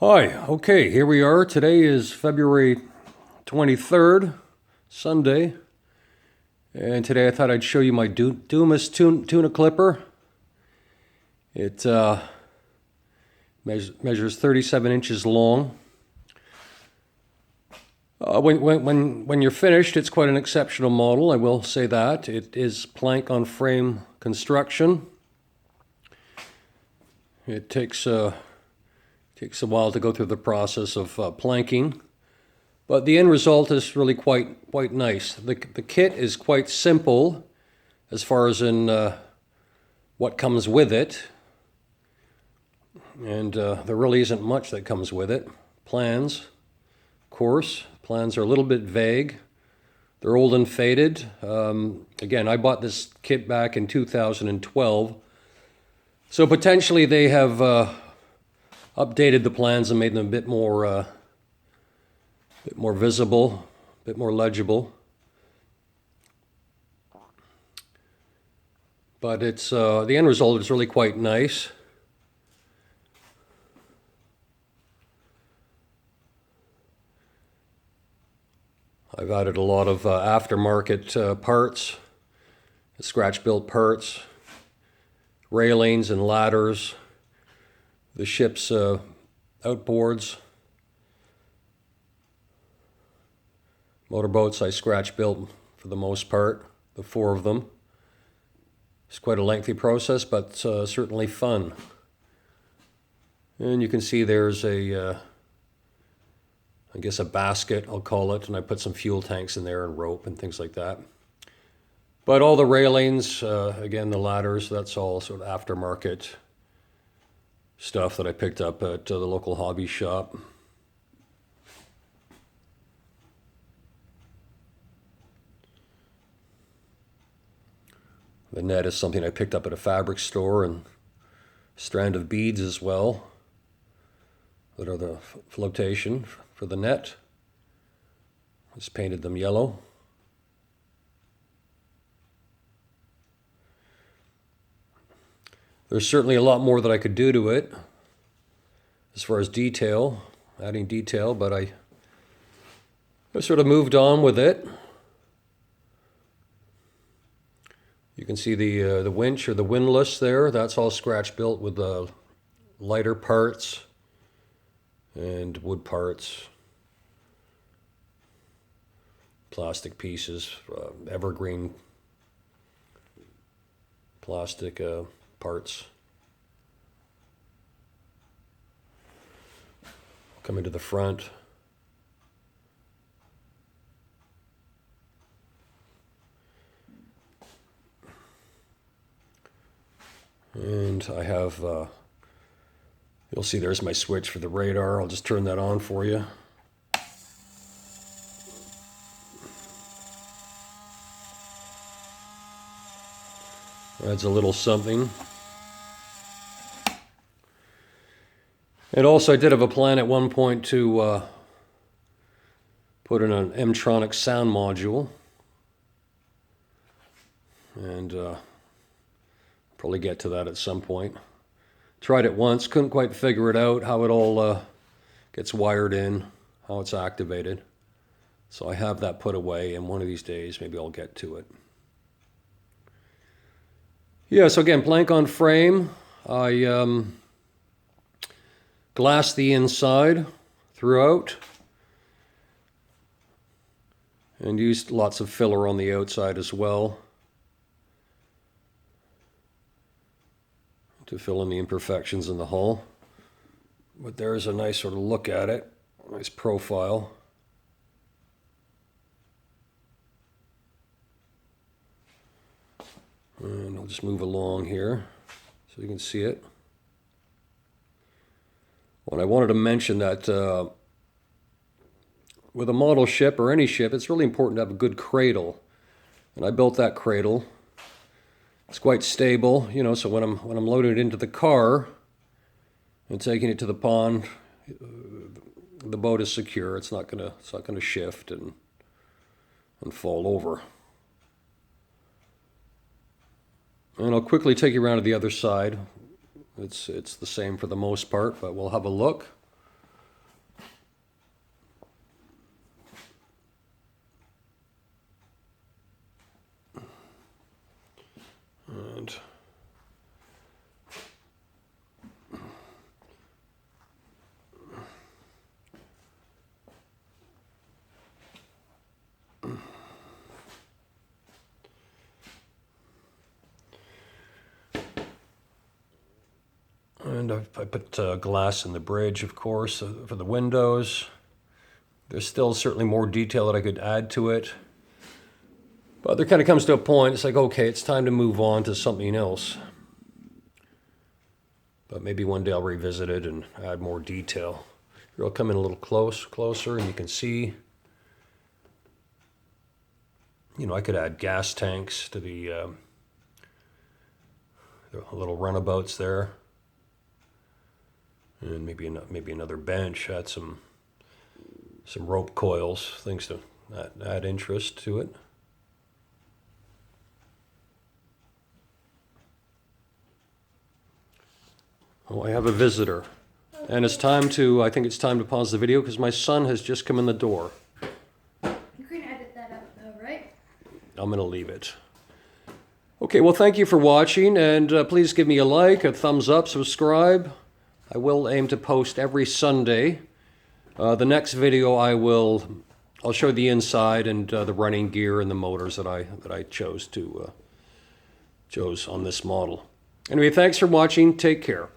Hi, okay, here we are. Today is February 23rd, Sunday. And today I thought I'd show you my Dumas Tuna Clipper. It measures 37 inches long. When you're finished, it's quite an exceptional model, I will say that. It is plank on frame construction. It takes a while to go through the process of planking, but the end result is really quite nice. The kit is quite simple as far as in what comes with it, and there really isn't much that comes with it. Plans, of course. Plans are a little bit vague. They're old and faded. Again, I bought this kit back in 2012, so potentially they have updated the plans and made them a bit more visible, a bit more legible. But it's the end result is really quite nice. I've added a lot of aftermarket parts, scratch-built parts, railings and ladders, the ship's outboards, motorboats I scratch-built for the most part, the 4 of them. It's quite a lengthy process, but certainly fun. And you can see there's I guess a basket, I'll call it, and I put some fuel tanks in there and rope and things like that. But all the railings, again, the ladders, that's all sort of aftermarket stuff that I picked up at the local hobby shop. The net is something I picked up at a fabric store, and a strand of beads as well that are the flotation for the net. Just painted them yellow. There's certainly a lot more that I could do to it as far as detail, adding detail, but I sort of moved on with it. You can see the winch or the windlass there. That's all scratch built with lighter parts and wood parts, plastic pieces, evergreen plastic parts. Coming to the front. And I have, you'll see there's my switch for the radar. I'll just turn that on for you. Adds a little something. And also I did have a plan at one point to put in an M-tronic sound module. And probably get to that at some point. Tried it once, couldn't quite figure it out, how it all gets wired in, how it's activated. So I have that put away, and one of these days maybe I'll get to it. Yeah, so again, plank on frame. I glassed the inside throughout and used lots of filler on the outside as well to fill in the imperfections in the hull. But there's a nice sort of look at it, nice profile. And I'll just move along here so you can see it. Well, I wanted to mention that with a model ship or any ship, it's really important to have a good cradle. And I built that cradle. It's quite stable, you know, so when I'm loading it into the car and taking it to the pond, the boat is secure. It's not gonna shift and fall over. And I'll quickly take you around to the other side. It's the same for the most part, but we'll have a look. And I put glass in the bridge, of course, for the windows. There's still certainly more detail that I could add to it. But there kind of comes to a point, it's like, okay, it's time to move on to something else. But maybe one day I'll revisit it and add more detail. Here, I'll come in a little closer, and you can see, you know, I could add gas tanks to the little runabouts there. And maybe another bench, add some rope coils, things to add interest to it. Oh, I have a visitor. And it's time to, I think it's time to pause the video because my son has just come in the door. You can edit that out though, right? I'm going to leave it. Okay, well, thank you for watching, and please give me a like, a thumbs up, subscribe. I will aim to post every Sunday. The next video I'll show the inside and the running gear and the motors that I chose on this model. Anyway, thanks for watching. Take care.